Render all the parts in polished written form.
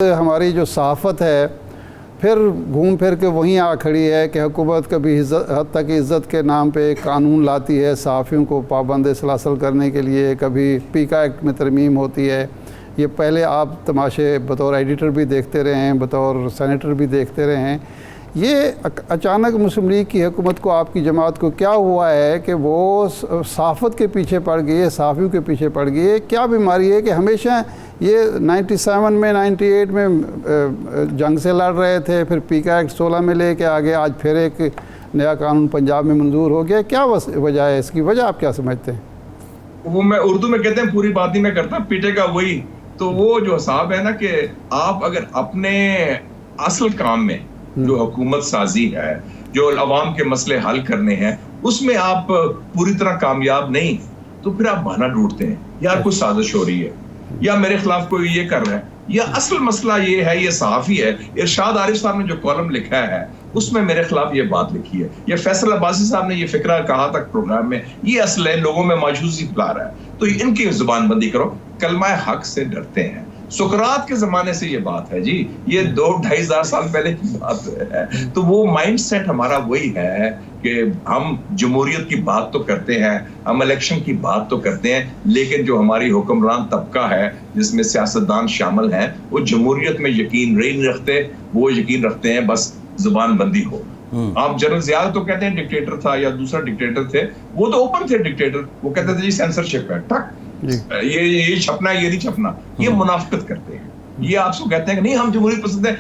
हमारी जो सहाफ़त है फिर घूम फिर के वहीं आ खड़ी है कि हुकूमत कभी हत्ता की इज़्ज़त के नाम पे कानून लाती है सहाफ़ियों को पाबंद सलासल करने के लिए, कभी पीका एक्ट में तरमीम होती है। ये पहले आप तमाशे बतौर एडिटर भी देखते रहे हैं, बतौर सेनेटर भी देखते रहे हैं। ये अचानक मुस्लिम लीग की हुकूमत को, आपकी जमात को क्या हुआ है कि वो सहाफ़त के पीछे पड़ गई है, सहाफ़ियों के पीछे पड़ गई है? क्या बीमारी है कि हमेशा ये 97 में 98 में जंग से लड़ रहे थे, फिर पीका एक्ट 16 में लेके आ गए, आज फिर एक नया कानून पंजाब में मंजूर हो गया। क्या वजह है इसकी? वजह आप क्या समझते हैं? वो मैं उर्दू में कहते हैं पूरी बात नहीं मैं करता, पीटेगा वही। तो वो जो साहब है ना कि आप अगर अपने असल काम में जो हुकूमत साजी है, जो अवाम के मसले हल करने हैं, उसमें आप पूरी तरह कामयाब नहीं, तो फिर आप बहाना ढूंढते हैं यार कुछ साजिश हो रही है या मेरे खिलाफ कोई ये कर रहा है, या असल मसला ये है, ये सहाफी है। इरशाद आरिफ साहब ने जो कॉलम लिखा है उसमें मेरे खिलाफ ये बात लिखी है, या फैसल अब्बासी साहब ने ये फिक्रा कहा था प्रोग्राम में, ये असल है, लोगों में मायूसी फैला रहा है, तो इनकी जुबानबंदी करो। कलमा हक से डरते हैं। सुकरात के जमाने से ये बात है जी, ये 2-2.5 साल पहले की बात है। तो वो माइंड सेट हमारा वही है कि हम जमहूरियत की बात तो करते हैं, हम इलेक्शन की बात तो करते हैं, लेकिन जो हमारी हुक्मरान तबका है जिसमें सियासतदान शामिल हैं, वो जमहूरियत में यकीन नहीं रखते, वो यकीन रखते हैं बस जुबानबंदी हो। आप जनरल ज़िया तो कहते हैं डिक्टेटर था या दूसरा डिक्टेटर थे, वो तो ओपन थे डिक्टेटर, वो कहते थे जी सेंसरशिप है, टक ये छपना है, ये नहीं छपना, ये मुनाफिकत करते हैं। ये आपको कहते हैं कि नहीं हम जमहूरियत पसंद है,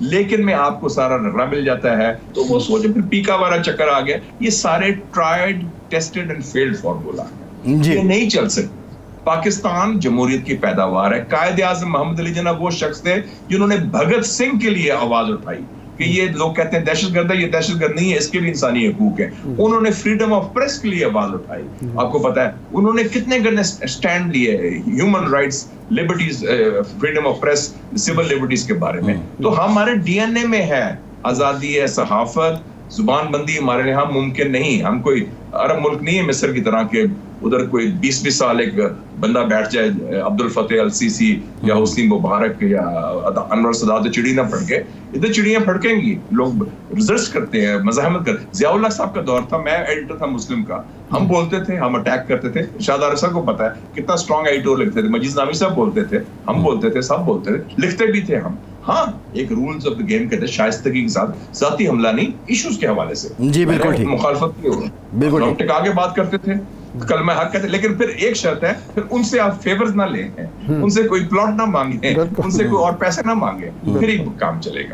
लेकिन में आपको सारा रगड़ा मिल जाता है, तो वो सोचे फिर पीका वाला चक्कर आ गया। ये सारे tried tested and failed formula है, ये नहीं चल सकते। पाकिस्तान जमहूरियत की पैदावार है। कायद आज़म मोहम्मद अली जिन्ना वो शख्स थे जिन्होंने भगत सिंह के लिए आवाज उठाई कि ये लोग कहते हैं दहशतगर्द है, ये दहशतगर्द नहीं है, इसके भी इंसानी हकूक है। उन्होंने फ्रीडम ऑफ प्रेस के लिए आवाज उठाई। आपको पता है उन्होंने कितने गंदे स्टैंड लिए human rights, liberties, freedom of press, civil liberties के बारे में। तो हमारे डीएनए में है, आजादी है, सहाफत, जुबानबंदी हमारे यहाँ मुमकिन नहीं। हम कोई अरब मुल्क नहीं है मिस्र की तरह के, उधर कोई 20-20 साल एक बंदा बैठ जाए, अब्दुल फतेह अल सीसी या हुस्नी मुबारक या अनवर सदात, चिड़ी ना फड़के। इधर चिड़ियां फड़केंगी, लोग रिजर्च करते हैं, मज़ाहमत करते हैं। ज़ियाउल्लाह साहब का दौर था, मैं एडिटर था मुस्लिम का, हम बोलते थे, हम अटैक करते थे। इरशाद आरिफ साहब को पता है कितना स्ट्रॉन्ग एडिटोर लिखते थे, मजीद नामी साहब बोलते थे, हम बोलते थे, सब बोलते थे, लिखते भी थे हम। हाँ, एक रूल्स ऑफ द गेम के थे, शाइस्तगी के साथ, जाती हमला नहीं, इश्यूज के हवाले से। जी बिल्कुल ठीक, मुखालफत बिल्कुल हम टिका के बात करते थे, कलमा हक कहते, लेकिन फिर एक शर्त है, फिर उनसे आप फेवर्स ना लें, उनसे कोई प्लॉट ना मांगे, उनसे कोई और पैसे ना मांगे, फिर ही काम चलेगा।